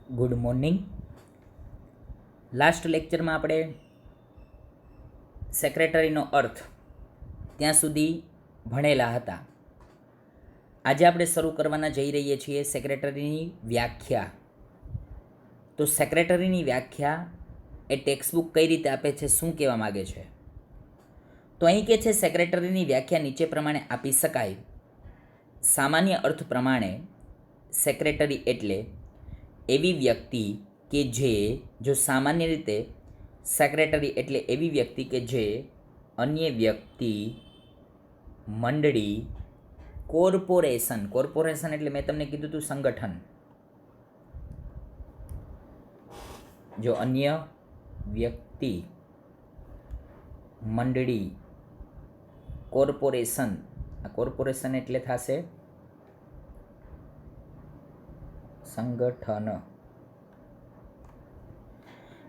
Good morning. Last લેક્ચરમાં આપણે સેક્રેટરીનો અર્થ ત્યાં સુધી ભણેલા હતા. આજે આપણે શરૂ કરવાના જઈ રહીએ છીએ સેક્રેટરીની વ્યાખ્યા. તો સેક્રેટરીની વ્યાખ્યા એ ટેક્સ્ટબુક કઈ રીતે આપે છે, શું કહેવા માગે છે? તો અહીં કહે છે સેક્રેટરીની વ્યાખ્યા નીચે પ્રમાણે આપી શકાય. સામાન્ય અર્થ પ્રમાણે સેક્રેટરી એટલે એવી વ્યક્તિ કે જો સામાન્ય રીતે સેક્રેટરી એટલે એવી વ્યક્તિ કે જે અન્ય વ્યક્તિ, મંડળી, કોર્પોરેશન એટલે મેં તમને કીધું હતું સંગઠન. જો અન્ય વ્યક્તિ, મંડળી, કોર્પોરેશન એટલે થશે સંગઠન,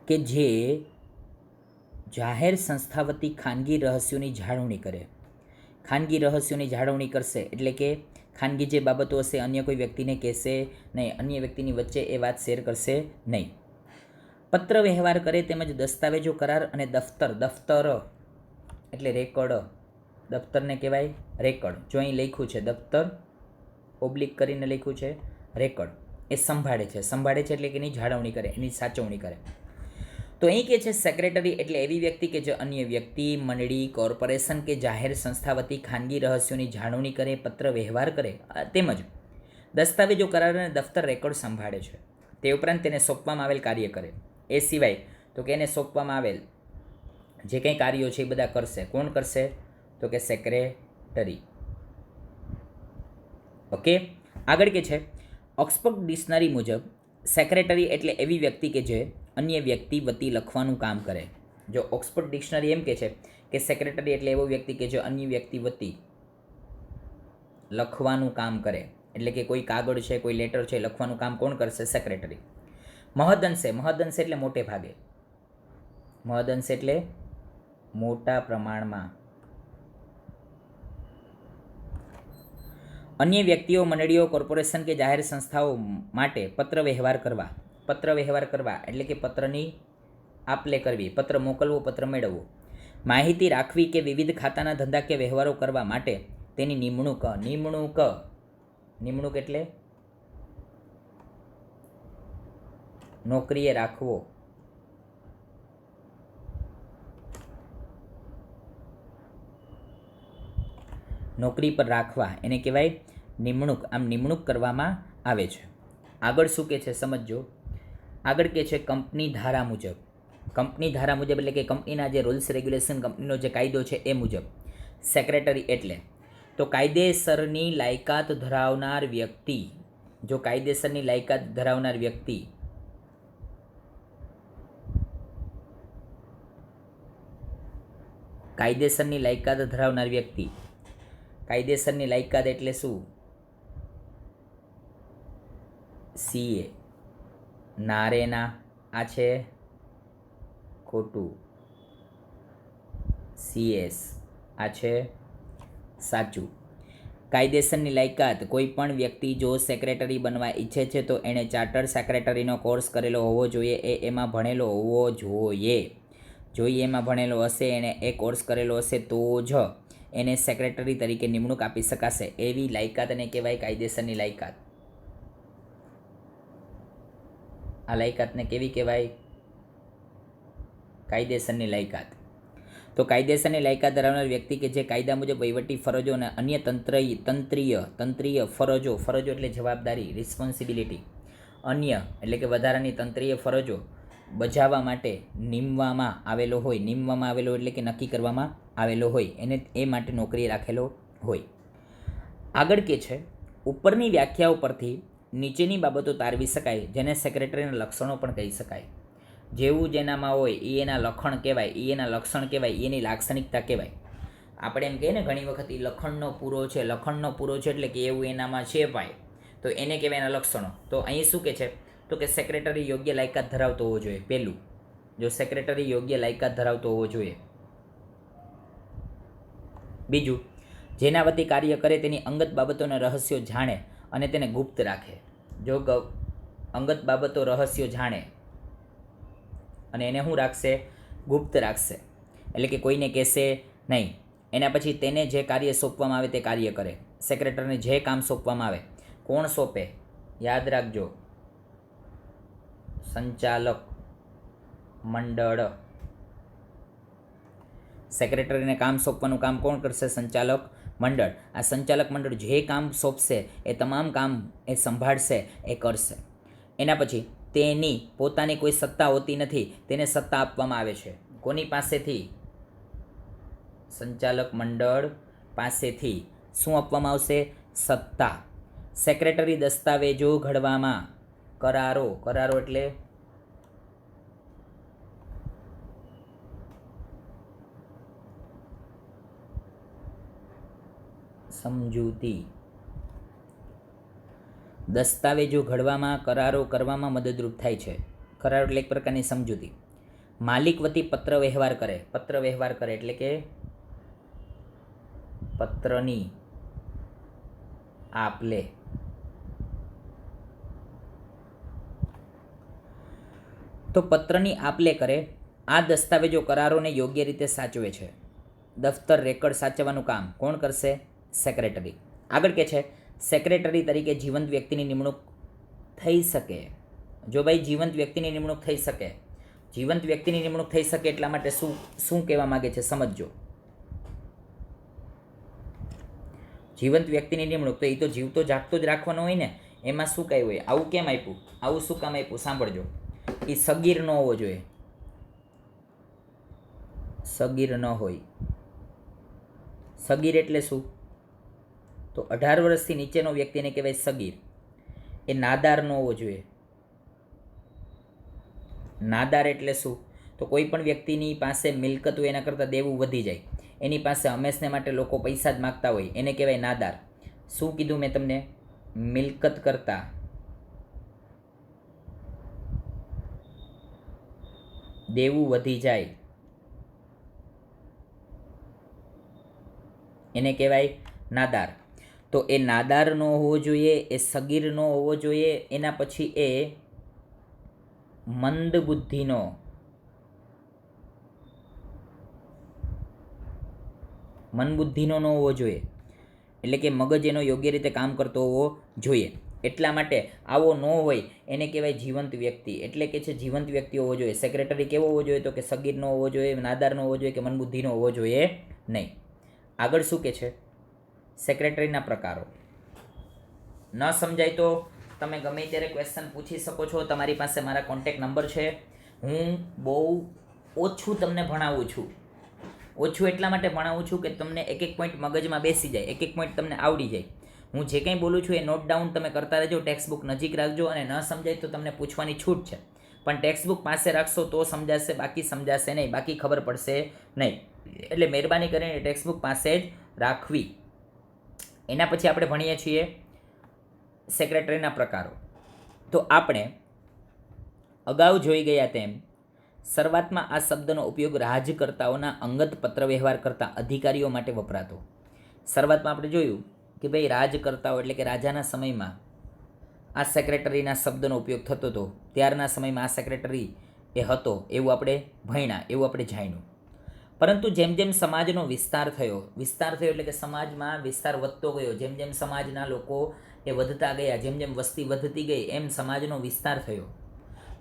કે જે જાહેર સંસ્થા વતી ખાનગી રહસ્યોની જાળવણી કરે. ખાનગી રહસ્યોની જાળવણી કરશે એટલે કે ખાનગી જે બાબતો હશે અન્ય કોઈ વ્યક્તિને કહેશે નહીં, અન્ય વ્યક્તિની વચ્ચે એ વાત શેર કરશે નહીં. પત્ર વ્યવહાર કરે તેમજ દસ્તાવેજો, કરાર અને દફતર એટલે રેકર્ડ. દફતરને કહેવાય રેકર્ડ. જો અહીં લખ્યું છે દફતર, ઓબ્લિક કરીને લખ્યું છે રેકર્ડ. એ સંભાળે છે એટલે કે એની જાળવણી કરે, એની સાચવણી કરે. તો અહીં કહે છે સેક્રેટરી એટલે એવી વ્યક્તિ કે જે અન્ય વ્યક્તિ, મંડળી, કોર્પોરેશન કે જાહેર સંસ્થા વતી ખાનગી રહસ્યોની જાળવણી કરે, પત્ર વ્યવહાર કરે તેમજ દસ્તાવેજો, કરાર અને દફતર રેકોર્ડ સંભાળે છે. તે ઉપરાંત તેને સોંપવામાં આવેલ કાર્ય કરે. એ સિવાય તો કે એને સોંપવામાં આવેલ જે કંઈ કાર્યો છે એ બધા કરશે. કોણ કરશે? તો કે સેક્રેટરી. ઓકે, આગળ કે છે ઓક્સફોર્ડ ડિક્શનરી મુજબ સેક્રેટરી એટલે એવી વ્યક્તિ કે જે અન્ય વ્યક્તિ વતી લખવાનું કામ કરે. જો ઓક્સફોર્ડ ડિક્શનરી એમ કહે છે કે સેક્રેટરી એટલે એવો વ્યક્તિ કે જે અન્ય વ્યક્તિ વતી લખવાનું કામ કરે, એટલે કે કોઈ કાગળ છે, કોઈ લેટર છે, લખવાનું કામ કોણ કરશે? સેક્રેટરી. મહદઅંશે એટલે મોટે ભાગે, મહદઅંશે એટલે મોટા પ્રમાણમાં અન્ય વ્યક્તિઓ, મંડળીઓ, કોર્પોરેશન કે જાહેર સંસ્થાઓ માટે પત્ર વ્યવહાર કરવા એટલે કે પત્રની આપ-લે કરવી, પત્ર મોકલવો, પત્ર મેળવવો. માહિતી રાખવી કે વિવિધ ખાતાના ધંધાકીય વ્યવહારો કરવા માટે તેની નિમણૂક એટલે નોકરીએ રાખવો. નોકરી પર રાખવા એને કહેવાય નિમણૂક. આમ નિમણૂક કરવામાં આવે છે. આગળ શું કહે છે સમજો. આગળ કહે છે કંપની ધારા મુજબ એટલે કે કંપનીના જે રૂલ્સ રેગ્યુલેશન, કંપનીનો જે કાયદો છે એ મુજબ સેક્રેટરી એટલે તો કાયદેસરની લાયકાત ધરાવનાર વ્યક્તિ. જો કાયદેસરની લાયકાત ધરાવનાર વ્યક્તિ કાયદેસરની લાયકાત એટલે શું? CA નારેના આ છે ખોટું, CS આ છે સાચું. કાયદેસરની લાયકાત કોઈ પણ વ્યક્તિ જો સેક્રેટરી બનવા ઈચ્છે છે તો એણે ચાર્ટર્ડ સેક્રેટરીનો કોર્સ કરેલો હોવો જોઈએ. એમાં ભણેલો હોવો જોઈએ. જો એમાં ભણેલો હશે, એણે એ કોર્સ કરેલો હશે તો જ એને સેક્રેટરી તરીકે નિમણૂક આપી શકાશે. એવી લાયકાતને કહેવાય કાયદેસરની લાયકાત. આ લાયકાતને કેવી કહેવાય? કાયદેસરની લાયકાત. તો કાયદેસરની લાયકાત ધરાવનાર વ્યક્તિ કે જે કાયદા મુજબ વહીવટી ફરજો અને અન્ય તંત્રીય ફરજો એટલે જવાબદારી, રિસ્પોન્સિબિલિટી, અન્ય એટલે કે વધારાની તંત્રીય ફરજો બજાવવા માટે નીમવામાં આવેલો એટલે કે નક્કી કરવામાં આવેલો હોય, એને એ માટે નોકરી રાખેલો હોય. આગળ કે છે ઉપરની વ્યાખ્યાઓ પરથી નીચેની બાબતો તારવી શકાય જેને સેક્રેટરીના લક્ષણો પણ કહી શકાય. જેવું જેનામાં હોય એ એના લક્ષણ કહેવાય, એની લાક્ષણિકતા કહેવાય. આપણે એમ કહીએ ને ઘણી વખત એ લખણનો પૂરો છે એટલે કે એવું એનામાં છે ભાઈ, તો એને કહેવાય એના લક્ષણો. તો અહીં શું કહે છે તો કે સેક્રેટરી યોગ્ય લાયકાત ધરાવતો હોવો જોઈએ. પહેલું, જો સેક્રેટરી યોગ્ય લાયકાત ધરાવતો હોવો જોઈએ. બીજું, જેના વતી કાર્ય કરે તેની અંગત બાબતોના રહસ્યો જાણે અને તેને ગુપ્ત રાખે. જો અંગત બાબતો રહસ્યો જાણે અને એને શું રાખશે? ગુપ્ત રાખશે. એટલે કે કોઈને કહેશે નહીં. એના પછી તેને જે કાર્ય સોંપવામાં આવે તે કાર્ય કરે. સેક્રેટરીને જે કામ સોંપવામાં આવે, કોણ સોંપે? યાદ રાખજો, સંચાલક મંડળ. સેક્રેટરીને કામ સોંપવાનું કામ કોણ કરશે? સંચાલક મંડળ. આ સંચાલક મંડળ જે કામ સોંપશે એ તમામ કામ એ સંભાળશે, એ કરશે. એના પછી તેની પોતાની કોઈ સત્તા હોતી નથી, તેને સત્તા આપવામાં આવે છે. કોની પાસેથી? સંચાલક મંડળ પાસેથી. શું આપવામાં આવશે? સત્તા. સેક્રેટરી દસ્તાવેજો ઘડવામાં, કરારો. કરારો એટલે સમજૂતી. દસ્તાવેજો ઘડવામાં, કરારો કરવામાં મદદરૂપ થાય છે. કરાર એટલે એક પ્રકારની સમજૂતી. માલિક વતી પત્ર વ્યવહાર કરે. પત્ર વ્યવહાર કરે એટલે કે પત્રની આપ લે. તો પત્રની આપ લે કરે. આ દસ્તાવેજો, કરારોને યોગ્ય રીતે સાચવે છે. દફતર રેકર્ડ સાચવવાનું કામ કોણ કરશે? સેક્રેટરી. આગળ કે છે સેક્રેટરી તરીકે જીવંત વ્યક્તિની નિમણૂક થઈ શકે. જો ભાઈ જીવંત વ્યક્તિની નિમણૂક થઈ શકે, જીવંત વ્યક્તિની નિમણૂક થઈ શકે એટલા માટે શું કહેવા માગે છે સમજજો. જીવંત વ્યક્તિની નિમણૂક, તો એ તો જીવતો જાગતો જ રાખવાનો હોય ને, એમાં શું કાંઈ હોય? આવું કેમ આપ્યું? આવું શું કામ આપ્યું? સાંભળજો. એ સગીર ન હોવો જોઈએ. સગીર ન હોય. સગીર એટલે શું? તો 18 વર્ષથી નીચેનો વ્યક્તિને કહેવાય સગીર. એ નાદાર ન હોવો જોઈએ. નાદાર એટલે શું? તો કોઈ પણ વ્યક્તિની પાસે મિલકત હોય એના કરતાં દેવું વધી જાય, એની પાસે હંમેશને માટે લોકો પૈસા જ માગતા હોય, એને કહેવાય નાદાર. શું કીધું મેં તમને? મિલકત કરતાં દેવું વધી જાય એને કહેવાય નાદાર. તો એ નાદાર ન હોવો જોઈએ, એ સગીર ન હોવો જોઈએ. એના પછી એ મંદ બુદ્ધિનો, મનબુદ્ધિનો ન હોવો જોઈએ. એટલે કે મગજ એનો યોગ્ય રીતે કામ કરતો હોવો જોઈએ. એટલા માટે આવો ન હોય એને કહેવાય જીવંત વ્યક્તિ. એટલે કે છે જીવંત વ્યક્તિ હોવો જોઈએ. સેક્રેટરી કેવો હોવો જોઈએ? તો કે સગીર ન હોવો જોઈએ, નાદાર ન હોવો જોઈએ, કે મનબુદ્ધિનો હોવો જોઈએ નહીં. આગળ શું કે છે? સેક્રેટરીના પ્રકારો. ન સમજાય તો તમે ગમે ત્યારે ક્વેશ્ચન પૂછી શકો છો. તમારી પાસે મારા કોન્ટેક્ટ નંબર છે. હું બહુ ઓછું તમને ભણાવું છું. ઓછું એટલા માટે ભણાવું છું કે તમને એક એક પોઈન્ટ મગજમાં બેસી જાય, એક એક પોઈન્ટ તમને આવડી જાય. હું જે કંઈ બોલું છું એ નોટ ડાઉન તમે કરતા રહેજો. ટેક્સ્ટ બુક નજીક રાખજો, અને ન સમજાય તો તમને પૂછવાની છૂટ છે, પણ ટેક્સ્ટ બુક પાસે રાખશો તો સમજાશે, બાકી સમજાશે નહીં, બાકી ખબર પડશે નહીં. એટલે મહેરબાની કરીને ટેક્સ્ટ બુક પાસે જ રાખવી. એના પછી આપણે ભણીએ છીએ સેક્રેટરીના પ્રકારો. તો આપણે અગાઉ જોઈ ગયા તેમ શરૂઆતમાં આ શબ્દનો ઉપયોગ રાજકર્તાઓના અંગત પત્ર વ્યવહાર કરતા અધિકારીઓ માટે વપરાતો. શરૂઆતમાં આપણે જોયું કે ભાઈ રાજકર્તાઓ એટલે કે રાજાના સમયમાં આ સેક્રેટરીના શબ્દનો ઉપયોગ થતો હતો. ત્યારના સમયમાં આ સેક્રેટરી એ હતો એવું આપણે ભણ્યા, એવું આપણે જાણ્યું. પરંતુ જેમ જેમ સમાજનો વિસ્તાર થયો એટલે કે સમાજમાં વિસ્તાર વધતો ગયો, જેમ જેમ સમાજના લોકો એ વધતા ગયા, જેમ જેમ વસ્તી વધતી ગઈ, એમ સમાજનો વિસ્તાર થયો.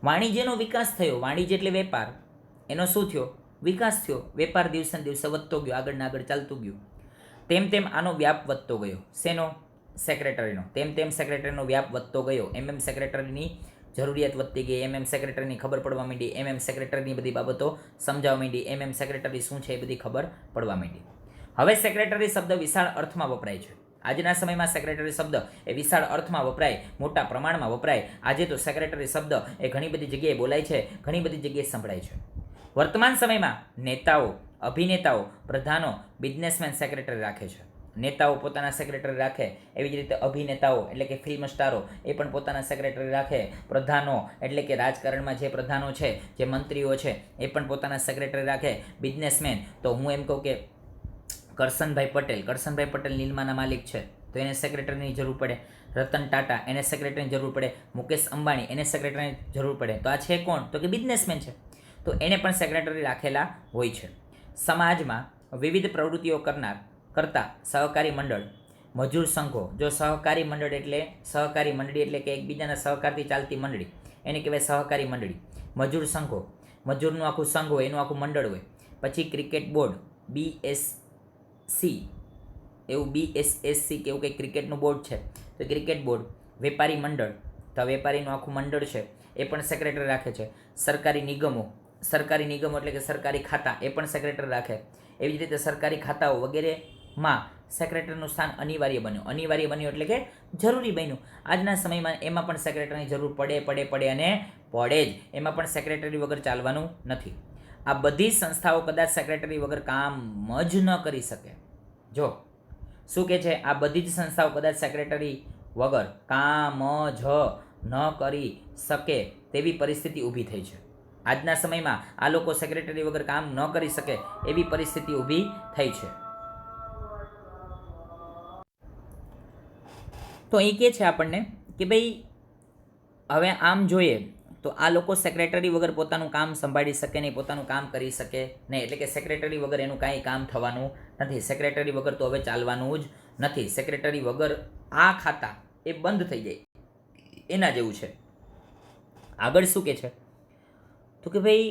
વાણિજ્યનો વિકાસ થયો. વાણિજ્ય એટલે વેપાર. એનો શું થયો? વિકાસ થયો. વેપાર દિવસે દિવસે વધતો ગયો, આગળ ને આગળ ચાલતું ગયું. તેમ તેમ આનો વ્યાપ વધતો ગયો. શેનો? સેક્રેટરીનો. તેમ તેમ સેક્રેટરીનો વ્યાપ વધતો ગયો. એમ સેક્રેટરીની જરૂરિયાત વધતી ગઈ, એમ સેક્રેટરીની ખબર પડવા માંડી, એમ સેક્રેટરીની બધી બાબતો સમજાવવા માંડી, એમ સેક્રેટરી શું છે એ બધી ખબર પડવા માંડી. હવે સેક્રેટરી શબ્દ વિશાળ અર્થમાં વપરાય છે. આજના સમયમાં સેક્રેટરી શબ્દ એ વિશાળ અર્થમાં વપરાય, મોટા પ્રમાણમાં વપરાય. આજે તો સેક્રેટરી શબ્દ એ ઘણી બધી જગ્યાએ બોલાય છે, ઘણી બધી જગ્યાએ સંભળાય છે. વર્તમાન સમયમાં નેતાઓ, અભિનેતાઓ, પ્રધાનો, બિઝનેસમેન સેક્રેટરી રાખે છે. નેતાઓ પોતાના સેક્રેટરી રાખે, એવી જ રીતે અભિનેતાઓ એટલે કે ફિલ્મ સ્ટારો એ પણ પોતાના સેક્રેટરી રાખે. પ્રધાનો એટલે કે રાજકારણમાં જે પ્રધાનો છે, જે મંત્રીઓ છે, એ પણ પોતાના સેક્રેટરી રાખે. બિઝનેસમેન તો હું એમ કહું કે કરશનભાઈ પટેલ નીલમાના માલિક છે, તો એને સેક્રેટરીની જરૂર પડે. રતન ટાટા એને સેક્રેટરીની જરૂર પડે, મુકેશ અંબાણી એને સેક્રેટરીની જરૂર પડે. તો આ છે કોણ? તો કે બિઝનેસમેન છે, તો એને પણ સેક્રેટરી રાખેલા હોય છે. સમાજમાં વિવિધ પ્રવૃત્તિઓ કરતા સહકારી મંડળ, મજૂર સંઘો. જો સહકારી મંડળી એટલે કે એકબીજાના સહકારથી ચાલતી મંડળી, એને કહેવાય સહકારી મંડળી. મજૂર સંઘો, મજૂરનું આખું સંઘ હોય, એનું આખું મંડળ હોય. પછી ક્રિકેટ બોર્ડ, BSC, એવું BSSC કે એવું કંઈક ક્રિકેટનું બોર્ડ છે, તો ક્રિકેટ બોર્ડ. વેપારી મંડળ, તો વેપારીનું આખું મંડળ છે, એ પણ સેક્રેટરી રાખે છે. સરકારી નિગમો એટલે કે સરકારી ખાતા, એ પણ સેક્રેટરી રાખે. એવી જ રીતે સરકારી ખાતાઓ વગેરેમાં સેક્રેટરીનું સ્થાન અનિવાર્ય બન્યું એટલે કે જરૂરી બન્યું. આજના સમયમાં એમાં પણ સેક્રેટરીની જરૂર પડે અને પડે જ. એમાં પણ સેક્રેટરી વગર ચાલવાનું નથી. આ બધી સંસ્થાઓ કદાચ સેક્રેટરી વગર કામ જ ન કરી શકે. જો શું કે છે, આ બધી જ સંસ્થાઓ કદાચ સેક્રેટરી વગર કામ જ ન કરી શકે તેવી પરિસ્થિતિ ઊભી થઈ છે. આજના સમયમાં આ લોકો સેક્રેટરી વગર કામ ન કરી શકે એવી પરિસ્થિતિ ઊભી થઈ છે. તો અહીં કહે છે આપણને કે ભાઈ હવે આમ જોઈએ તો આ લોકો સેક્રેટરી વગર પોતાનું કામ સંભાળી શકે નહીં, પોતાનું કામ કરી શકે નહીં. એટલે કે સેક્રેટરી વગર એનું કાંઈ કામ થવાનું નથી. સેક્રેટરી વગર તો હવે ચાલવાનું જ નથી. સેક્રેટરી વગર આ ખાતા એ બંધ થઈ જાય એના જેવું છે. આગળ શું કે છે, તો કે ભાઈ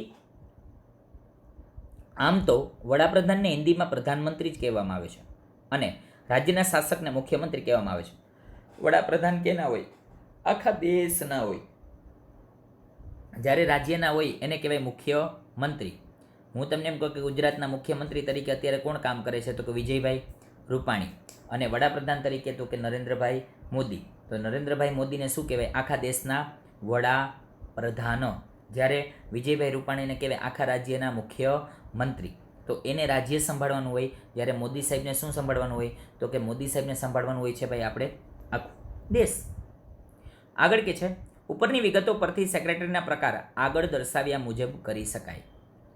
આમ તો વડાપ્રધાનને હિન્દીમાં પ્રધાનમંત્રી જ કહેવામાં આવે છે અને રાજ્યના શાસકને મુખ્યમંત્રી કહેવામાં આવે છે. વડાપ્રધાન કેના હોય? આખા દેશના હોય. જ્યારે રાજ્યના હોય એને કહેવાય મુખ્યમંત્રી. હું તમને એમ કહું કે ગુજરાતના મુખ્યમંત્રી તરીકે અત્યારે કોણ કામ કરે છે? તો કે વિજયભાઈ રૂપાણી. અને વડાપ્રધાન તરીકે તો કે નરેન્દ્રભાઈ મોદી. તો નરેન્દ્રભાઈ મોદીને શું કહેવાય? આખા દેશના વડાપ્રધાન. જ્યારે વિજયભાઈ રૂપાણીને કહેવાય આખા રાજ્યના મુખ્યમંત્રી. તો એને રાજ્ય સંભાળવાનું હોય, જ્યારે મોદી સાહેબને શું સંભાળવાનું હોય? તો કે મોદી સાહેબને સંભાળવાનું હોય છે ભાઈ આપણે આખો દેશ. આગળ કે છે, ઉપરની વિગતો પરથી સેક્રેટરીના પ્રકાર આગળ દર્શાવ્યા મુજબ કરી શકાય.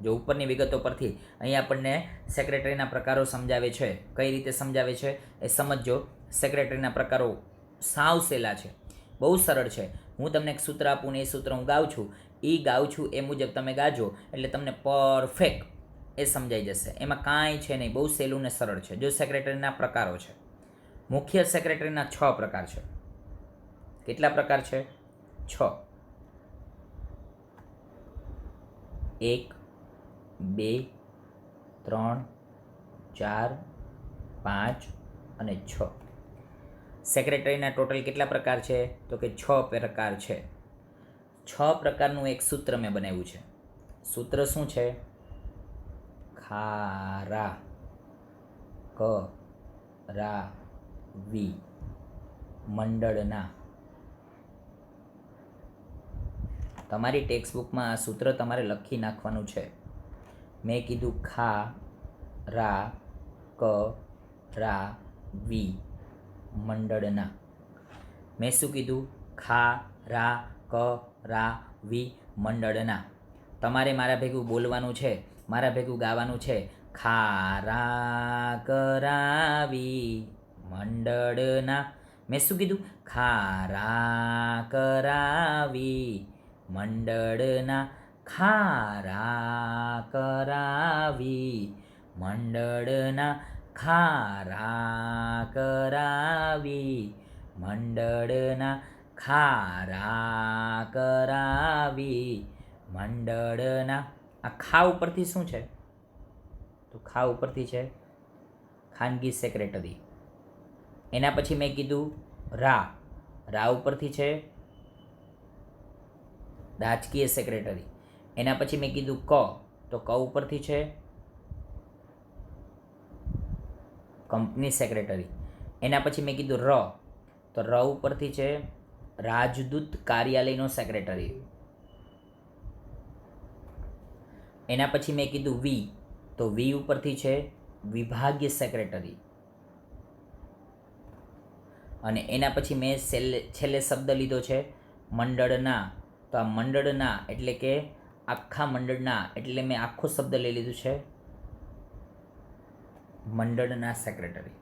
જો ઉપરની વિગતો પરથી અહીં આપણને સેક્રેટરીના પ્રકારો સમજાવે છે. કઈ રીતે સમજાવે છે એ સમજો. સેક્રેટરીના પ્રકારો સાવ સહેલા છે, બહુ સરળ છે. હું તમને એક સૂત્ર આપું ને એ સૂત્ર હું ગાઉં છું એ મુજબ તમે ગાજો એટલે તમને પરફેક્ટ એ સમજાઈ જશે. એમાં કાંઈ છે નહીં, બહુ સહેલું ને સરળ છે. જો સેક્રેટરીના પ્રકારો છે, મુખ્ય સેક્રેટરીના 6 પ્રકાર છે. કેટલા પ્રકાર છે? 6. 1, 2, 3, 4, 5 અને 6. સેક્રેટરીના ટોટલ કેટલા પ્રકાર છે? તો કે 6 પ્રકાર છે. 6 પ્રકારનું એક સૂત્ર મેં બનાવ્યું છે. સૂત્ર શું છે? ખારા કરાવી મંડળના. તમારી ટેક્સ્ટબુકમાં આ સૂત્ર તમારે લખી નાખવાનું છે. મેં કીધું ખારાવી મંડળના. મેં શું કીધું? ખારાવી મંડળના. તમારે મારા ભેગું બોલવાનું છે, મારા ભેગું ગાવાનું છે. ખારા કરાવી મંડળના. મેં શું કીધું? ખારા કરાવી મંડળના. ખારા કરાવી મંડળના. ખારા કરાવી મંડળના. ખારા કરાવી મંડળના. આ ખા ઉપરથી શું છે? તો ખા ઉપરથી છે ખાનગી સેક્રેટરી. એના પછી મેં કીધું રા ઉપરથી છે રાજકીય સેક્રેટરી. એના પછી મેં કીધું તો ક ઉપરથી છે કંપની સેક્રેટરી. એના પછી મેં કીધું તો ર ઉપરથી છે રાજદૂત કાર્યાલયનો સેક્રેટરી. એના પછી મેં કીધું વી, તો વી ઉપરથી છે વિભાગીય સેક્રેટરી. અને એના પછી મેં છેલ્લે શબ્દ લીધો છે મંડળના. તો આ મંડળના એટલે કે આખા મંડળના, એટલે મેં આખો શબ્દ લઈ લીધું છે મંડળના સેક્રેટરી.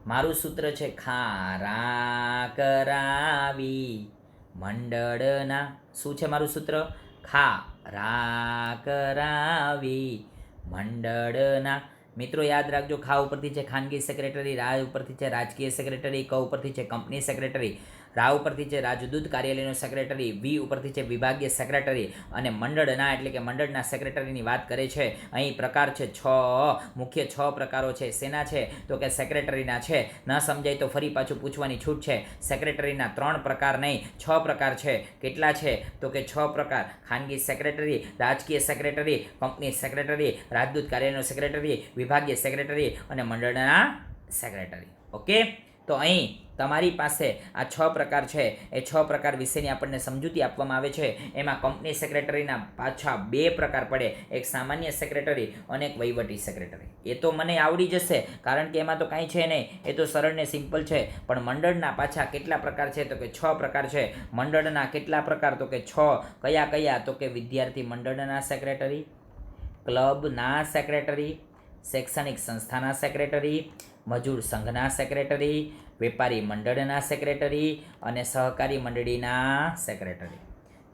મારું સૂત્ર છે ખારા કરાવી મંડળના. શું છે મારું સૂત્ર? ખારા કરાવી મંડળના. મિત્રો યાદ રાખજો, ખા ઉપરથી છે ખાનગી સેક્રેટરી, રા ઉપરથી છે રાજકીય સેક્રેટરી, ક ઉપરથી છે કંપની સેક્રેટરી, રા ઉપરથી છે રાજદૂત કાર્યાલયનો સેક્રેટરી, વી ઉપરથી છે વિભાગીય સેક્રેટરી, અને મંડળના એટલે કે મંડળના સેક્રેટરીની વાત કરે છે. અહીં પ્રકાર છે 6, મુખ્ય 6 પ્રકારો છે. શેના છે? તો કે સેક્રેટરીના છે. ન સમજાય તો ફરી પાછું પૂછવાની છૂટ છે. સેક્રેટરીના 3 પ્રકાર નહીં, 6 પ્રકાર છે. કેટલા છે? તો કે 6 પ્રકાર. ખાનગી સેક્રેટરી, રાજકીય સેક્રેટરી, કંપની સેક્રેટરી, રાજદૂત કાર્યાલયનો સેક્રેટરી, વિભાગીય સેક્રેટરી અને મંડળના સેક્રેટરી. ઓકે, તો અહીં તમારી પાસે આ 6 પ્રકાર છે. એ 6 પ્રકાર વિશેની આપણને સમજૂતી આપવામાં આવે છે. એમાં કંપની સેક્રેટરીના પાછા 2 પ્રકાર પડે, એક સામાન્ય સેક્રેટરી અને એક વહીવટી સેક્રેટરી. એ તો મને આવડી જશે, કારણ કે એમાં તો કાંઈ છે નહીં, એ તો સરળ ને સિમ્પલ છે. પણ મંડળના પાછા કેટલા પ્રકાર છે? તો કે 6 પ્રકાર છે. મંડળના કેટલા પ્રકાર? તો કે 6. કયા કયા? તો કે વિદ્યાર્થી મંડળના સેક્રેટરી, ક્લબના સેક્રેટરી, શૈક્ષણિક સંસ્થાના સેક્રેટરી, મજૂર સંઘના સેક્રેટરી, વેપારી મંડળના સેક્રેટરી અને સહકારી મંડળીના સેક્રેટરી.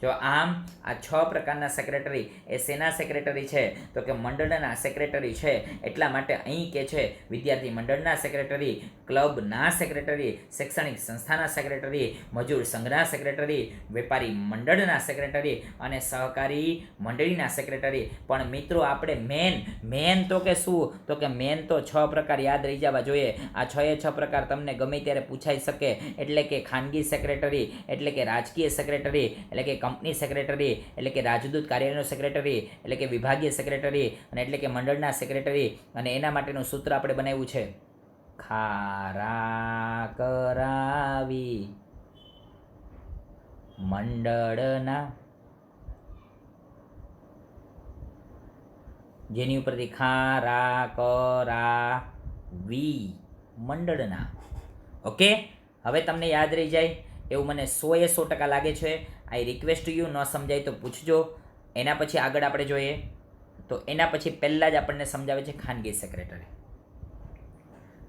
જો આમ આ 6 પ્રકારના સેક્રેટરી એ શેના સેક્રેટરી છે? તો કે મંડળના સેક્રેટરી છે. એટલા માટે અહીં કે છે વિદ્યાર્થી મંડળના સેક્રેટરી, ક્લબના સેક્રેટરી, શૈક્ષણિક સંસ્થાના સેક્રેટરી, મજૂર સંઘના સેક્રેટરી, વેપારી મંડળના સેક્રેટરી અને સહકારી મંડળીના સેક્રેટરી. પણ મિત્રો આપણે મેન તો કે શું? તો કે મેન તો 6 પ્રકાર યાદ રહી જવા જોઈએ. આ 6 પ્રકાર તમને ગમે ત્યારે પૂછાઈ શકે. એટલે કે ખાનગી સેક્રેટરી એટલે કે રાજકીય સેક્રેટરી એટલે કે કંપની સેક્રેટરી એટલે કે રાજદૂત કાર્યાલયનો સેક્રેટરી એટલે કે વિભાગીય સેક્રેટરી અને એટલે કે મંડળના સેક્રેટરી. અને એના માટેનું સૂત્ર આપણે બનાવ્યું છે ખારા કરાવી મંડળના, જેની ઉપરથી ખારા કરાવી મંડળના. ઓકે, હવે તમને યાદ રહી જાય એવું મને 100% લાગે છે. આઈ રિક્વેસ્ટ યુ, ન સમજાય તો પૂછજો. એના પછી આગળ આપણે જોઈએ તો એના પછી પહેલાં જ આપણને સમજાવે છે ખાનગી સેક્રેટરી.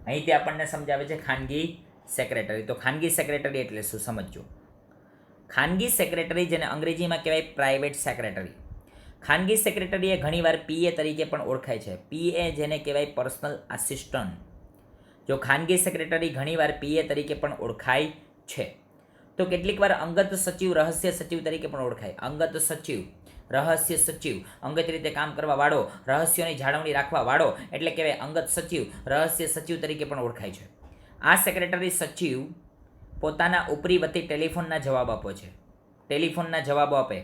અહીંથી આપણને સમજાવે છે ખાનગી સેક્રેટરી. તો ખાનગી સેક્રેટરી એટલે શું સમજજો. ખાનગી સેક્રેટરી, જેને અંગ્રેજીમાં કહેવાય પ્રાઇવેટ સેક્રેટરી. ખાનગી સેક્રેટરી એ ઘણીવાર પીએ તરીકે પણ ઓળખાય છે. પીએ જેને કહેવાય પર્સનલ આસિસ્ટન્ટ. જો ખાનગી સેક્રેટરી ઘણીવાર પીએ તરીકે પણ ઓળખાય છે. તો કેટલીક વાર અંગત સચિવ, રહસ્ય સચિવ તરીકે પણ ઓળખાય. અંગત સચિવ, રહસ્ય સચિવ, અંગત રીતે કામ કરવા વાળો, રહસ્યોની જાળવણી રાખવા વાળો એટલે કહેવાય અંગત સચિવ, રહસ્ય સચિવ તરીકે પણ ઓળખાય છે. આ સેક્રેટરી સચિવ પોતાના ઉપરી વતી ટેલિફોનના જવાબ આપે છે. ટેલિફોનના જવાબો આપે,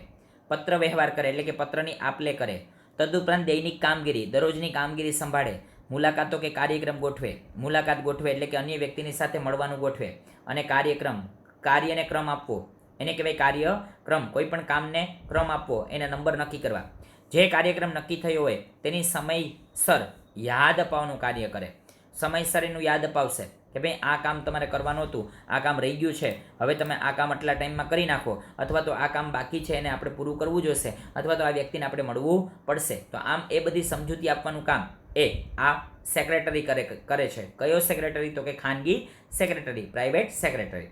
પત્ર વ્યવહાર કરે એટલે કે પત્રની આપ-લે કરે. તદુપરાંત દૈનિક કામગીરી, દરરોજની કામગીરી સંભાળે. મુલાકાતો કે કાર્યક્રમ ગોઠવે. મુલાકાત ગોઠવે એટલે કે અન્ય વ્યક્તિની સાથે મળવાનું ગોઠવે. અને કાર્યને ક્રમ આપવો એને કહેવાય કાર્યક્રમ. કોઈ પણ કામને ક્રમ આપવો, એને નંબર નક્કી કરવા. જે કાર્યક્રમ નક્કી થયો હોય તેની સમયસર યાદ અપાવવાનું કાર્ય કરે. સમયસર એનું યાદ અપાવશે કે ભાઈ આ કામ તમારે કરવાનું હતું, આ કામ રહી ગયું છે, હવે તમે આ કામ આટલા ટાઈમમાં કરી નાખો, અથવા તો આ કામ બાકી છે એને આપણે પૂરું કરવું જોઈશે, અથવા તો આ વ્યક્તિને આપણે મળવું પડશે. તો આમ એ બધી સમજૂતી આપવાનું કામ એ આ સેક્રેટરી કરે છે. કયો સેક્રેટરી? તો કે ખાનગી સેક્રેટરી, પ્રાઇવેટ સેક્રેટરી.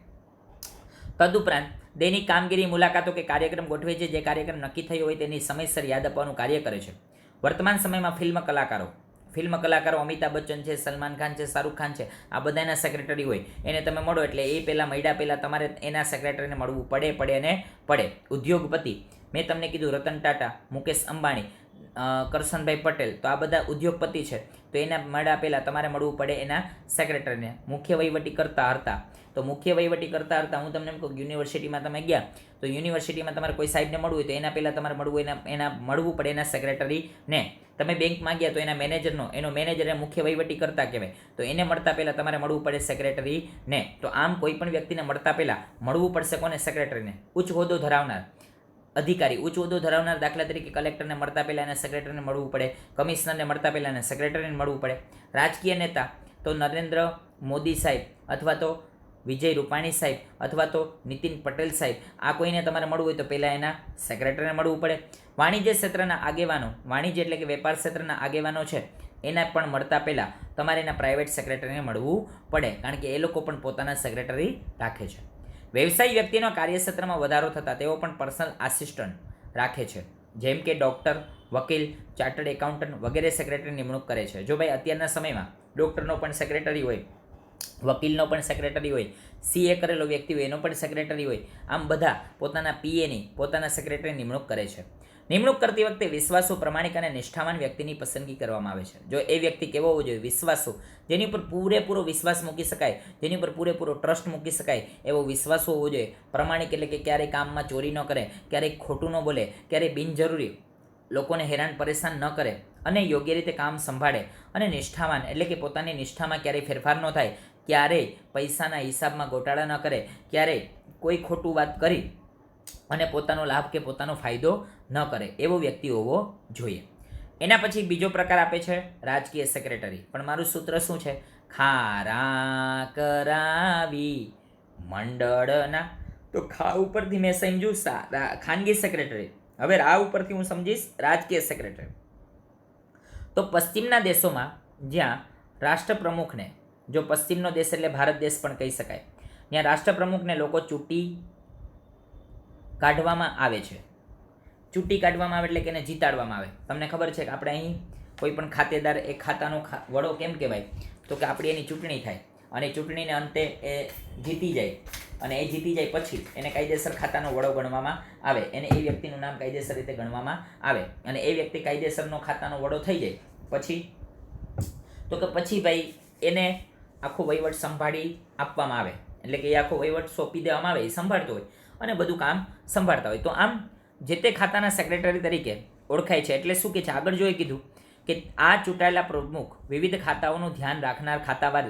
તદુપરાંત દૈનિક કામગીરી, મુલાકાતો કે કાર્યક્રમ ગોઠવે છે. જે કાર્યક્રમ નક્કી થયો હોય તેની સમયસર યાદ આપવાનું કાર્ય કરે છે. વર્તમાન સમયમાં ફિલ્મ કલાકારો અમિતાભ બચ્ચન છે, સલમાન ખાન છે, શાહરૂખ ખાન છે, આ બધાના સેક્રેટરી હોય. એને તમે મળો એટલે એ મળ્યા પહેલાં તમારે એના સેક્રેટરીને મળવું પડે. ઉદ્યોગપતિ, મેં તમને કીધું રતન ટાટા, મુકેશ અંબાણી, કરશનભાઈ પટેલ, તો આ બધા ઉદ્યોગપતિ છે. તો એના મળ્યા પહેલાં તમારે મળવું પડે એના સેક્રેટરીને. મુખ્ય વહીવટી કરતા હતા હું તમને એમ કહું, યુનિવર્સિટીમાં તમે ગયા તો યુનિવર્સિટીમાં તમારે કોઈ સાહેબને મળવું હોય તો એના પહેલાં તમારે મળવું પડે એના સેક્રેટરીને. તમે બેંકમાં ગયા તો એના મેનેજરનો, એનો મેનેજર એ મુખ્ય વહીવટી કરતા કહેવાય. તો એને મળતા પહેલાં તમારે મળવું પડે સેક્રેટરીને. તો આમ કોઈ પણ વ્યક્તિને મળતા પહેલાં મળવું પડશે કોને? સેક્રેટરીને. ઉચ્ચ હોદ્દો ધરાવનાર અધિકારી, ઉચ્ચ હોદ્દો ધરાવનાર, દાખલા તરીકે કલેક્ટરને મળતા પહેલાં એને સેક્રેટરીને મળવું પડે. કમિશનરને મળતા પહેલાં એને સેક્રેટરીને મળવું પડે. રાજકીય નેતા તો નરેન્દ્ર મોદી સાહેબ અથવા તો વિજય રૂપાણી સાહેબ અથવા તો નીતિન પટેલ સાહેબ, આ કોઈને તમારે મળવું હોય તો પહેલાં એના સેક્રેટરીને મળવું પડે. વાણિજ્ય ક્ષેત્રના આગેવાનો, વાણિજ્ય એટલે કે વેપાર ક્ષેત્રના આગેવાનો છે એના પણ મળતા પહેલાં તમારે એના પ્રાઇવેટ સેક્રેટરીને મળવું પડે, કારણ કે એ લોકો પણ પોતાના સેક્રેટરી રાખે છે. વ્યવસાયી વ્યક્તિનો કાર્યક્ષેત્રમાં વધારો થતાં તેઓ પણ પર્સનલ આસિસ્ટન્ટ રાખે છે, જેમ કે ડૉક્ટર, વકીલ, ચાર્ટર્ડ એકાઉન્ટન્ટ વગેરે સેક્રેટરી નિમણૂક કરે છે. જો ભાઈ અત્યારના સમયમાં ડૉક્ટરનો પણ સેક્રેટરી હોય, વકીલનો પણ સેક્રેટરી હોય, CA કરેલો વ્યક્તિ હોય એનો પણ સેક્રેટરી હોય, આમ બધા પોતાના PAની પોતાના સેક્રેટરી નિમણૂક કરે છે. નિમણૂક કરતી વખતે વિશ્વાસુ, પ્રમાણિક અને નિષ્ઠાવાન વ્યક્તિની પસંદગી કરવામાં આવે છે. જો એ વ્યક્તિ કેવો હોવો જોઈએ? વિશ્વાસુ, જેની ઉપર પૂરેપૂરો વિશ્વાસ મૂકી શકાય, જેની ઉપર પૂરેપૂરો ટ્રસ્ટ મૂકી શકાય એવો વિશ્વાસુ હોવો જોઈએ. પ્રમાણિક એટલે કે ક્યારેય કામમાં ચોરી ન કરે, ક્યારેય ખોટું ન બોલે, ક્યારેય બિનજરૂરી લોકોને હેરાન પરેશાન ન કરે અને યોગ્ય રીતે કામ સંભાળે. અને નિષ્ઠાવાન એટલે કે પોતાની નિષ્ઠામાં ક્યારેય ફેરફાર ન થાય, ક્યારેય પૈસાના હિસાબમાં ગોટાળા ન કરે, ક્યારેય કોઈ ખોટું વાત કરી અને પોતાનો લાભ કે પોતાનો ફાયદો ન કરે એવો વ્યક્તિ હોવો જોઈએ. એના પછી બીજો પ્રકાર આપે છે રાજકીય સેક્રેટરી. પણ મારું સૂત્ર શું છે? ખારા કરાવી મંડળના. તો ખા ઉપરથી મેં સમજ્યું ખાનગી સેક્રેટરી. હવે રા ઉપરથી હું સમજીશ રાજકીય સેક્રેટરી. તો પશ્ચિમના દેશોમાં જ્યાં રાષ્ટ્રપ્રમુખને, જો પશ્ચિમનો દેશ એટલે ભારત દેશ પણ કહી શકાય, ત્યાં રાષ્ટ્રપ્રમુખને લોકો ચૂંટી કાઢવામાં આવે છે. ચૂંટી કાઢવામાં આવે એટલે કે એને જીતાડવામાં આવે. તમને ખબર છે કે આપણે અહીં કોઈ પણ ખાતેદાર એ ખાતાનો વડો કેમ કહેવાય? તો કે આપણી એની ચૂંટણી થાય અને ચૂંટણીને અંતે એ જીતી જાય, અને એ જીતી જાય પછી એને કાયદેસર ખાતાનો વડો ગણવામાં આવે, એને એ વ્યક્તિનું નામ કાયદેસર રીતે ગણવામાં આવે. અને એ વ્યક્તિ કાયદેસરનો ખાતાનો વડો થઈ જાય પછી તો કે પછી ભાઈ એને આખો વહીવટ સંભાળી આપવામાં આવે, એટલે કે એ આખો વહીવટ સોંપી દેવામાં આવે, એ સંભાળતો હોય અને બધું કામ સંભાળતા હોય. તો આમ જે તે ખાતાના સેક્રેટરી તરીકે ઓળખાય છે. એટલે શું કે છે આગળ જોઈએ કીધું કે આ ચૂંટાયેલા પ્રમુખ વિવિધ ખાતાઓનું ધ્યાન રાખનાર ખાતાવાર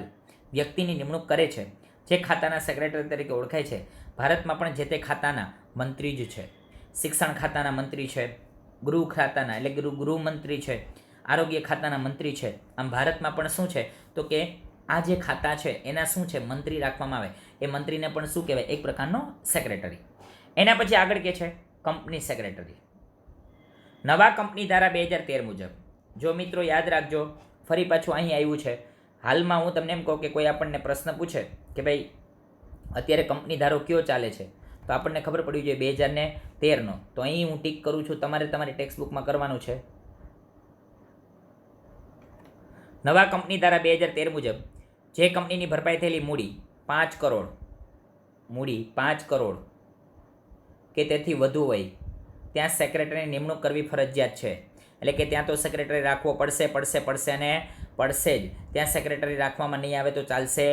વ્યક્તિની નિમણૂક કરે છે, જે ખાતાના સેક્રેટરી તરીકે ઓળખાય છે. ભારતમાં પણ જે તે ખાતાના મંત્રી જ છે. શિક્ષણ ખાતાના મંત્રી છે, ગૃહ ખાતાના એટલે ગૃહમંત્રી છે, આરોગ્ય ખાતાના મંત્રી છે. આમ ભારતમાં પણ શું છે તો કે આ જે ખાતા છે એના શું છે મંત્રી રાખવામાં આવે. એ મંત્રીને પણ શું કહેવાય? એક પ્રકારનો સેક્રેટરી. એના પછી આગળ કે છે કંપની સેક્રેટરી. નવા કંપની ધારા 2013 મુજબ, જો મિત્રો યાદ રાખજો, ફરી પાછું અહીં આવ્યું છે. હાલમાં હું તમને એમ કહું કે કોઈ આપણને પ્રશ્ન પૂછે કે ભાઈ અત્યારે કંપની ધારો કયો ચાલે છે, તો આપણને ખબર પડવી જોઈએ 2013નો. તો અહીં હું ટીક કરું છું, તમારે તમારી ટેક્સ્ટ બુકમાં કરવાનું છે. નવા કંપની ધારા 2013 મુજબ જે કંપનીની ભરપાઈ થયેલી મૂડી 5 કરોડ, મૂડી 5 કરોડ કે તેથી વધુ હોય ત્યાં સેક્રેટરીની નિમણૂક કરવી ફરજિયાત છે. એટલે કે ત્યાં તો સેક્રેટરી રાખવો પડશે અને પડશે જ. ત્યાં સેક્રેટરી રાખવામાં નહીં આવે તો ચાલશે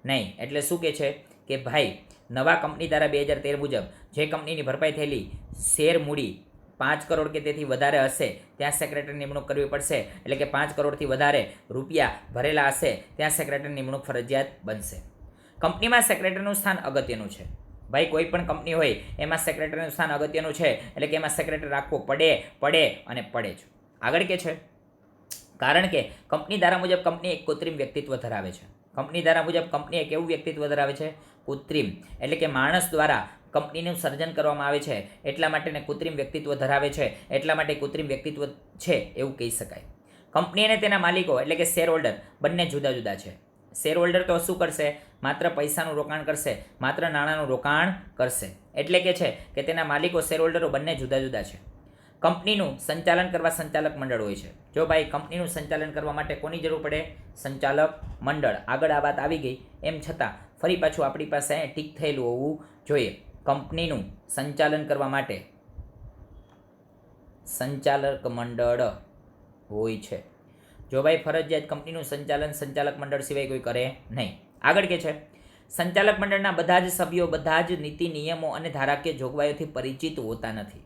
નહીં. એટલે શું કહે છે કે ભાઈ નવા કંપની ધારા 2013 મુજબ જે કંપનીની ભરપાઈ થયેલી શેર મૂડી 5 કરોડ કે તેથી વધારે હશે ત્યાં સેક્રેટરી નિમણૂક કરવી પડશે. એટલે કે 5 કરોડથી વધારે રૂપિયા ભરેલા હશે ત્યાં સેક્રેટરી નિમણૂક ફરજિયાત બનશે. કંપનીમાં સેક્રેટરીનું સ્થાન અગત્યનું છે. ભાઈ કોઈ પણ કંપની હોય એમાં સેક્રેટરીનું સ્થાન અગત્યનું છે, એટલે કે એમાં સેક્રેટરી રાખવો પડે જ. આગળ કે છે કારણ કે કંપની ધારા મુજબ કંપની એક કૃત્રિમ વ્યક્તિત્વ ધરાવે છે. કંપની ધારા મુજબ કંપની એક એવું વ્યક્તિત્વ ધરાવે છે કૃત્રિમ, એટલે કે માણસ દ્વારા કંપનીનું સર્જન કરવામાં આવે છે, એટલા માટે કૃત્રિમ વ્યક્તિત્વ ધરાવે છે, એટલા માટે કૃત્રિમ વ્યક્તિત્વ છે એવું કહી શકાય. કંપની અને તેના માલિકો એટલે કે શેર હોલ્ડર બંને જુદા જુદા છે. શેર હોલ્ડર તો શું કરશે? માત્ર પૈસાનું રોકાણ કરશે, માત્ર નાણાંનું રોકાણ કરશે. એટલે કે છે કે તેના માલિકો શેર હોલ્ડરો બંને જુદા જુદા છે. કંપનીનું સંચાલન કરવા સંચાલક મંડળ હોય છે. જો ભાઈ કંપનીનું સંચાલન કરવા માટે કોની જરૂર પડે? સંચાલક મંડળ. આગળ આ વાત આવી ગઈ, એમ છતાં ફરી પાછું આપણી પાસે ટીક થયેલું હોવું જોઈએ. કંપનીનું સંચાલન કરવા માટે સંચાલક મંડળ હોય છે. જો ભાઈ ફરજિયાત કંપનીનું સંચાલન સંચાલક મંડળ સિવાય કોઈ કરે નહીં. આગળ કે છે સંચાલક મંડળના બધા જ સભ્યો બધા જ નીતિ નિયમો અને ધારાકીય જોગવાઈઓથી પરિચિત હોતા નથી.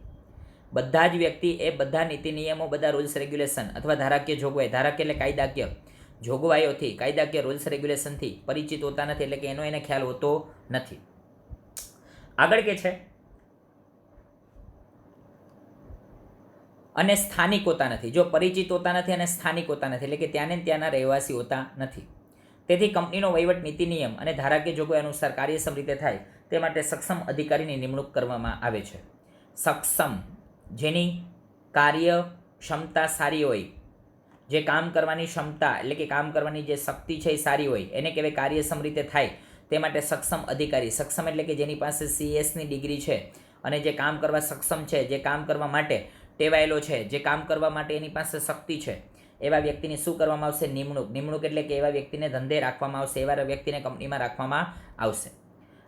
બધા જ વ્યક્તિ એ બધા નીતિ નિયમો, બધા રૂલ્સ રેગ્યુલેશન અથવા ધારાકીય જોગવાઈ, ધારાકીય એટલે કાયદાકીય જોગવાઈઓથી, કાયદાકીય રૂલ્સ રેગ્યુલેશનથી પરિચિત હોતા નથી. એટલે કે એનો એને ખ્યાલ હોતો નથી. આગળ કે છે અને સ્થાનિક હોતા નથી. જો પરિચિત હોતા નથી અને સ્થાનિક હોતા નથી, એટલે કે ત્યાંના રહેવાસી હોતા નથી. તેથી કંપનીનો વહીવટ નીતિ નિયમ અને ધારાકીય જોગવાઈ અનુસાર કાર્યક્ષમ રીતે થાય તે માટે સક્ષમ અધિકારીની નિમણૂક કરવામાં આવે છે. સક્ષમ, જેની કાર્ય ક્ષમતા સારી હોય જે કામ કરવાની ક્ષમતા એટલે કે કામ કરવાની જે શક્તિ છે એ સારી હોય એને કહેવાય કાર્યક્ષમ રીતે થાય તે માટે સક્ષમ અધિકારી. સક્ષમ એટલે કે જેની પાસે CS ની ડિગ્રી છે અને જે કામ કરવા સક્ષમ છે, જે કામ કરવા માટે ટેવાયેલો છે, જે કામ કરવા માટે એની પાસે શક્તિ છે, એવા વ્યક્તિની શું કરવામાં આવશે? નિમણૂક. નિમણૂક એટલે કે એવા વ્યક્તિને ધંધે રાખવામાં આવશે, એવા વ્યક્તિને કંપનીમાં રાખવામાં આવશે.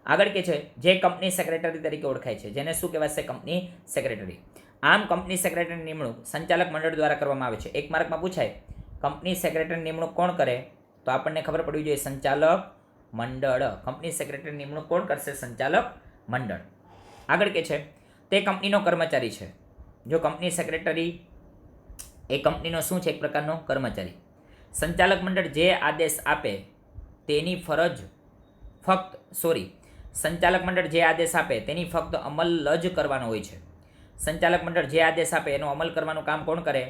આગળ કે છે જે કંપની સેક્રેટરી તરીકે ઓળખાય છે, જેને શું કહેવાશે? Company secretary. આમ કંપની સેક્રેટરીની નિમણૂક સંચાલક મંડળ દ્વારા કરવામાં આવે છે. એક માર્કમાં પૂછાય કંપની સેક્રેટરીની નિમણૂક કોણ કરે? તો આપણને ખબર પડવી જોઈએ સંચાલક મંડળ. કંપની સેક્રેટરીની નિમણૂક કોણ કરશે? સંચાલક મંડળ. આગળ કે છે તે કંપનીનો કર્મચારી છે. જો કંપની સેક્રેટરી એ કંપનીનો શું છે? એક પ્રકારનો કર્મચારી. સંચાલક મંડળ જે આદેશ આપે તેની સંચાલક મંડળ જે આદેશ આપે તેની ફક્ત અમલ જ કરવાનો હોય છે. સંચાલક મંડળ જે આદેશ આપે એનો અમલ કરવાનું કામ કોણ કરે?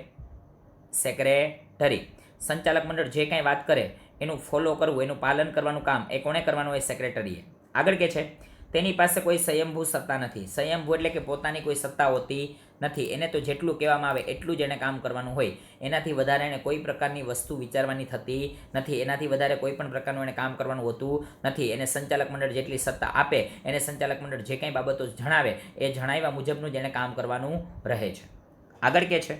સેક્રેટરી. સંચાલક મંડળ જે કાંઈ વાત કરે એનું ફોલો કરવું, એનું પાલન કરવાનું કામ એ કોણે કરવાનું હોય? સેક્રેટરીએ. આગળ કે છે તેની પાસે કોઈ સ્વયંભૂ સત્તા નથી. સ્વયંભૂ એટલે કે પોતાની કોઈ સત્તા હોતી નથી. એને તો જેટલું કહેવામાં આવે એટલું જ એને કામ કરવાનું હોય. એનાથી વધારે એને કોઈ પ્રકારની વસ્તુ વિચારવાની થતી નથી. એનાથી વધારે કોઈ પણ પ્રકારનું એને કામ કરવાનું હોતું નથી. એને સંચાલક મંડળ જેટલી સત્તા આપે, એને સંચાલક મંડળ જે કંઈ બાબતો જણાવે એ જણાવ્યા મુજબનું જ એને કામ કરવાનું રહે છે. આગળ કે છે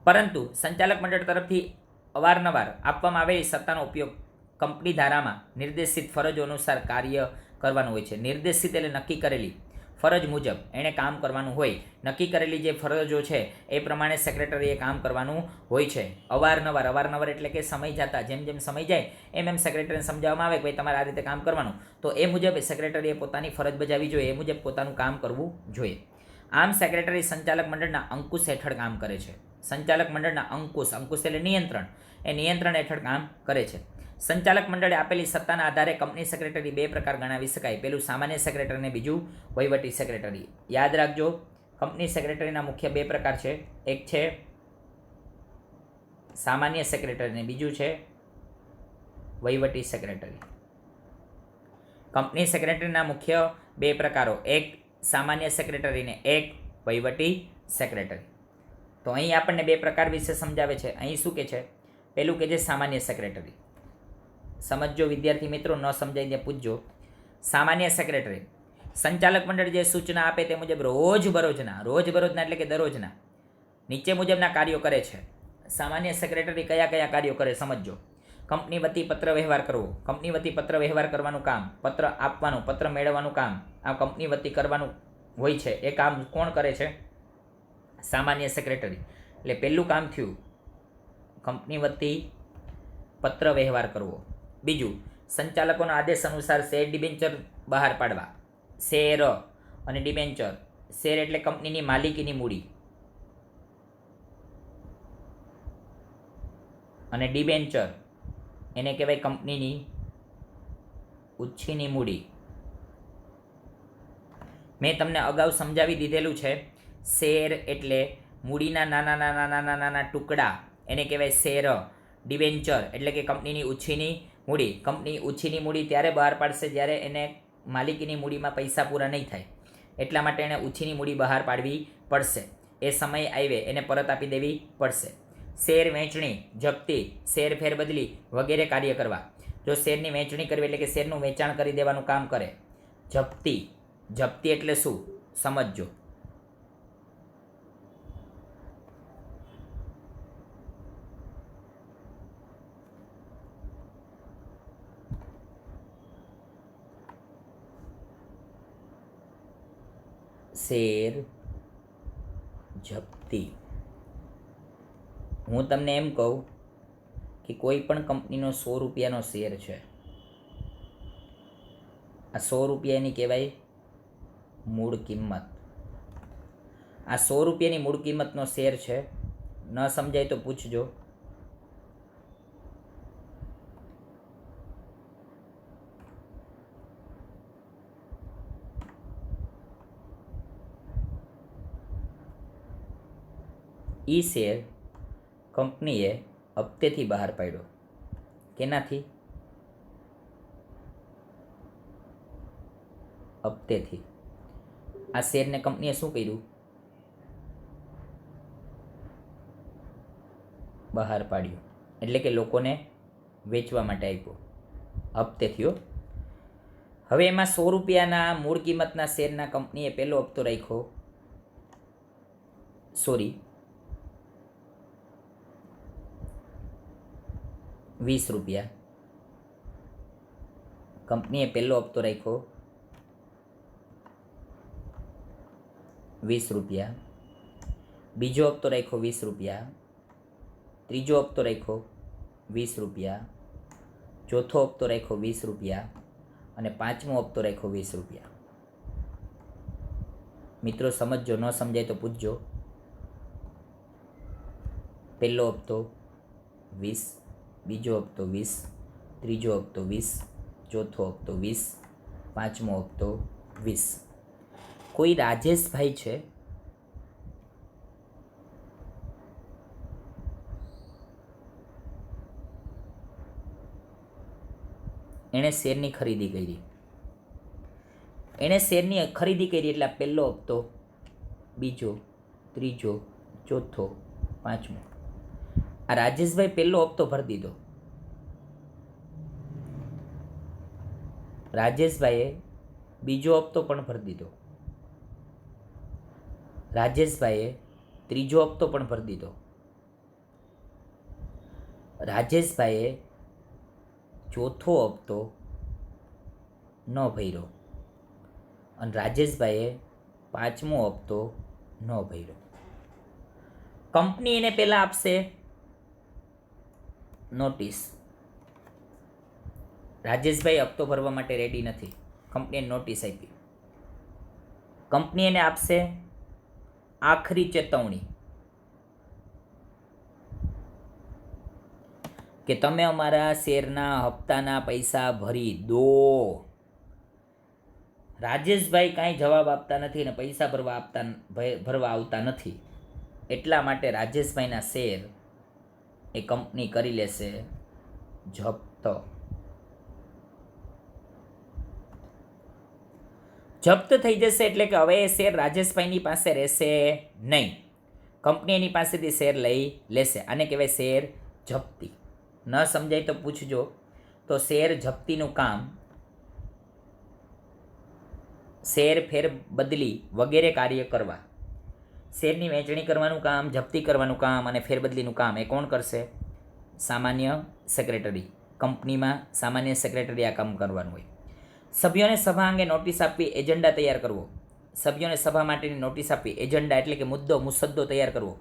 પરંતુ સંચાલક મંડળ તરફથી અવારનવાર આપવામાં આવેલી સત્તાનો ઉપયોગ કંપની ધારામાં નિર્દેશિત ફરજો અનુસાર કાર્ય કરવાનું હોય છે. નિર્દેશિત એટલે નક્કી કરેલી ફરજ મુજબ એણે કામ કરવાનું હોય. નક્કી કરેલી જે ફરજો છે એ પ્રમાણે સેક્રેટરીએ કામ કરવાનું હોય છે. અવારનવાર એટલે કે સમય જતાં જેમ જેમ સમય જાય એમ એમ સેક્રેટરીને સમજાવવામાં આવે કે ભાઈ તમારે આ રીતે કામ કરવાનું, તો એ મુજબ સેક્રેટરીએ પોતાની ફરજ બજાવવી જોઈએ, એ મુજબ પોતાનું કામ કરવું જોઈએ. આમ સેક્રેટરી સંચાલક મંડળના અંકુશ હેઠળ કામ કરે છે. સંચાલક મંડળના અંકુશ એટલે નિયંત્રણ, એ નિયંત્રણ હેઠળ કામ કરે છે. સંચાલક મંડળે આપેલી સત્તાના આધારે કંપની સેક્રેટરી બે પ્રકાર ગણાવી શકાય. પહેલું સામાન્ય સેક્રેટરી અને બીજું વહીવટી સેક્રેટરી. યાદ રાખજો, કંપની સેક્રેટરીના મુખ્ય બે પ્રકાર છે. એક છે સામાન્ય સેક્રેટરી અને બીજું છે વહીવટી સેક્રેટરી. કંપની સેક્રેટરીના મુખ્ય બે પ્રકારો, એક સામાન્ય સેક્રેટરી ને એક વહીવટી સેક્રેટરી. તો અહીં આપણને બે પ્રકાર વિશે સમજાવે છે. અહીં શું કે છે? પહેલું કે છે સામાન્ય સેક્રેટરી. સમજજો વિદ્યાર્થી મિત્રો, ન સમજાય તે પૂછજો. સામાન્ય સેક્રેટરી સંચાલક મંડળ જે સૂચના આપે તે મુજબ રોજબરોજના એટલે કે દરરોજના નીચે મુજબના કાર્યો કરે છે. સામાન્ય સેક્રેટરી કયા કયા કાર્યો કરે સમજો. કંપની વતી પત્ર વ્યવહાર કરવો, કંપની વતી પત્ર વ્યવહાર કરવાનું કામ, પત્ર આપવાનું, પત્ર મેળવવાનું કામ આ કંપની વતી કરવાનું હોય છે. એ કામ કોણ કરે છે? સામાન્ય સેક્રેટરી. એટલે પહેલું કામ થયું કંપની વતી પત્ર વ્યવહાર કરવો. બીજું સંચાલકોના આદેશ અનુસાર શેર ડિબેન્ચર બહાર પાડવા. શેર અને ડિબેન્ચર. શેર એટલે કંપનીની માલિકીની મૂડી અને ડિબેન્ચર એને કહેવાય કંપનીની ઉછીની મૂડી. મેં તમને અગાઉ સમજાવી દીધેલું છે. શેર એટલે મૂડીના નાના ટુકડા એને કહેવાય શેર. ડિબેન્ચર એટલે કે કંપનીની ઉછીની મૂડી. કંપની ઉછીની મૂડી ત્યારે બહાર પાડશે જ્યારે એને માલિકીની મૂડીમાં પૈસા પૂરા નહીં થાય, એટલા માટે એને ઉછીની મૂડી બહાર પાડવી પડશે. એ સમય આવે એને પરત આપી દેવી પડશે. શેર વેચણી, જપ્તી, શેર ફેરબદલી વગેરે કાર્ય કરવા. જો શેરની વેચણી કરવી એટલે કે શેરનું વેચાણ કરી દેવાનું કામ કરે. જપ્તી એટલે શું સમજજો. શેર જપ્તી. હું તમને એમ કહું કે કોઈ પણ કંપનીનો 100 રૂપિયાનો શેર છે. આ 100 રૂપિયાની કહેવાય મૂળ કિંમત. આ 100 રૂપિયાની મૂળ કિંમતનો શેર છે. ન સમજાય તો પૂછજો. ઈ શેર કંપનીએ હપ્તેથી બહાર પાડ્યો. કેનાથી? હપ્તેથી. આ શેરને કંપનીએ શું કર્યું? બહાર પાડ્યો, એટલે કે લોકોને વેચવા માટે આપ્યો, હપ્તે થયો. હવે એમાં 100 રૂપિયાના મૂળ કિંમતના શેરના કંપનીએ પહેલો હપ્તો રાખ્યો, 20 રૂપિયા. કંપનીએ પહેલો હપ્તો રાખ્યો 20 રૂપિયા, બીજો હપ્તો રાખ્યો 20 રૂપિયા, ત્રીજો હપ્તો રાખ્યો 20 રૂપિયા, ચોથો હપ્તો રાખ્યો 20 રૂપિયા અને પાંચમો હપ્તો રાખ્યો 20 રૂપિયા. મિત્રો સમજજો, ન સમજાય તો પૂછજો. પહેલો હપ્તો 20, બીજો હપ્તો 20, ત્રીજો હપ્તો 20, ચોથો હપ્તો 20, પાંચમો હપ્તો 20. કોઈ રાજેશભાઈ છે, એણે શેરની ખરીદી કરી. એણે શેરની ખરીદી કરી એટલે આ પહેલો હપ્તો, બીજો, ત્રીજો, ચોથો, પાંચમો. આ રાજેશભાઈ પહેલો હપ્તો ભરી દીધો. રાજેશભાઈએ બીજો હપ્તો પણ ભરી દીધો. રાજેશભાઈએ ત્રીજો હપ્તો પણ ભરી દીધો. રાજેશભાઈએ ચોથો હપ્તો ન ભર્યો અને રાજેશભાઈએ પાંચમો હપ્તો ન ભર્યો. કંપની એને પહેલાં આપશે નોટિસ. રાજેશભાઈ હપ્તો ભરવા માટે રેડી નથી, કંપનીએ નોટિસ આપી. કંપની એને આપશે આખરી ચેતવણી કે તમે અમારા શેરના હપ્તાના પૈસા ભરી દો. રાજેશભાઈ કાંઈ જવાબ આપતા નથી અને પૈસા ભરવા આવતા નથી. એટલા માટે રાજેશભાઈના શેર એ કંપની કરી લેશે જપ્ત. જપ્ત થઈ જશે એટલે કે હવે એ શેર રાજેશભાઈની પાસે રહેશે નહીં. કંપની એની પાસેથી શેર લઈ લેશે. આને કહેવાય શેર જપ્તી. ન સમજાય તો પૂછજો. તો શેર જપ્તીનું કામ શેર ફેર બદલી વગેરે કાર્ય કરવા, શેરની વહેંચણી કરવાનું કામ, જપ્તી કરવાનું કામ અને ફેરબદલીનું કામ એ કોણ કરશે? સામાન્ય સેક્રેટરી. કંપનીમાં સામાન્ય સેક્રેટરી આ કામ કરવાનું હોય. સભ્યોને સભા અંગે નોટિસ આપવી, એજન્ડા તૈયાર કરવો. સભ્યોને સભા માટેની નોટિસ આપવી. એજન્ડા એટલે કે મુદ્દો, મુસદ્દો તૈયાર કરવો.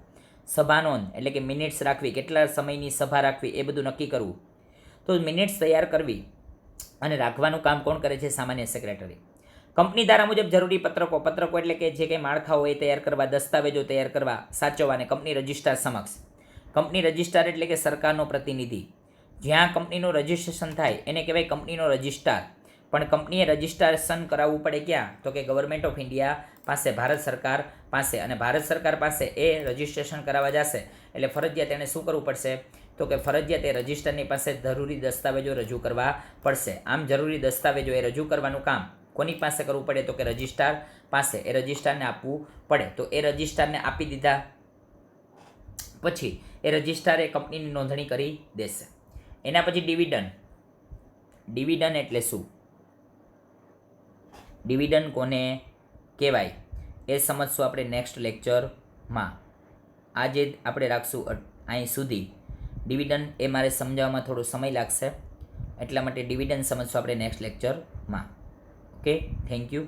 સભા નોંધ એટલે કે મિનિટ્સ રાખવી, કેટલા સમયની સભા રાખવી એ બધું નક્કી કરવું. તો મિનિટ્સ તૈયાર કરવી અને રાખવાનું કામ કોણ કરે છે? સામાન્ય સેક્રેટરી. કંપની ધારા મુજબ જરૂરી પત્રકો એટલે કે જે કંઈ માળખાઓ એ તૈયાર કરવા, દસ્તાવેજો તૈયાર કરવા, સાચવવા અને કંપની રજિસ્ટ્રાર સમક્ષ. કંપની રજિસ્ટ્રાર એટલે કે સરકારનો પ્રતિનિધિ. જ્યાં કંપનીનું રજિસ્ટ્રેશન થાય એને કહેવાય કંપનીનો રજિસ્ટ્રાર. પણ કંપનીએ રજિસ્ટ્રેશન કરાવવું પડે ક્યાં? તો કે ગવર્મેન્ટ ઓફ ઇન્ડિયા પાસે, ભારત સરકાર પાસે. અને ભારત સરકાર પાસે એ રજિસ્ટ્રેશન કરાવવા જશે એટલે ફરજિયાત એણે શું કરવું પડશે? તો કે ફરજિયાત એ રજિસ્ટ્રારની પાસે જરૂરી દસ્તાવેજો રજૂ કરવા પડશે. આમ જરૂરી દસ્તાવેજો એ રજૂ કરવાનું કામ કોની પાસે કરવું પડે? તો કે રજિસ્ટ્રાર પાસે. એ રજિસ્ટ્રારને આપવું પડે. તો એ રજિસ્ટ્રારને આપી દીધા પછી એ રજિસ્ટ્રારે કંપનીની નોંધણી કરી દેશે. એના પછી ડિવિડન્ડ. ડિવિડન્ડ એટલે શું? ડિવિડન્ડ કોને કહેવાય એ સમજશું આપણે નેક્સ્ટ લેક્ચરમાં. આજે આપણે રાખશું અહીં સુધી. ડિવિડન્ડ એ મારે સમજાવવામાં થોડો સમય લાગશે, એટલા માટે ડિવિડન્ડ સમજશું આપણે નેક્સ્ટ લેક્ચરમાં. Okay, thank you.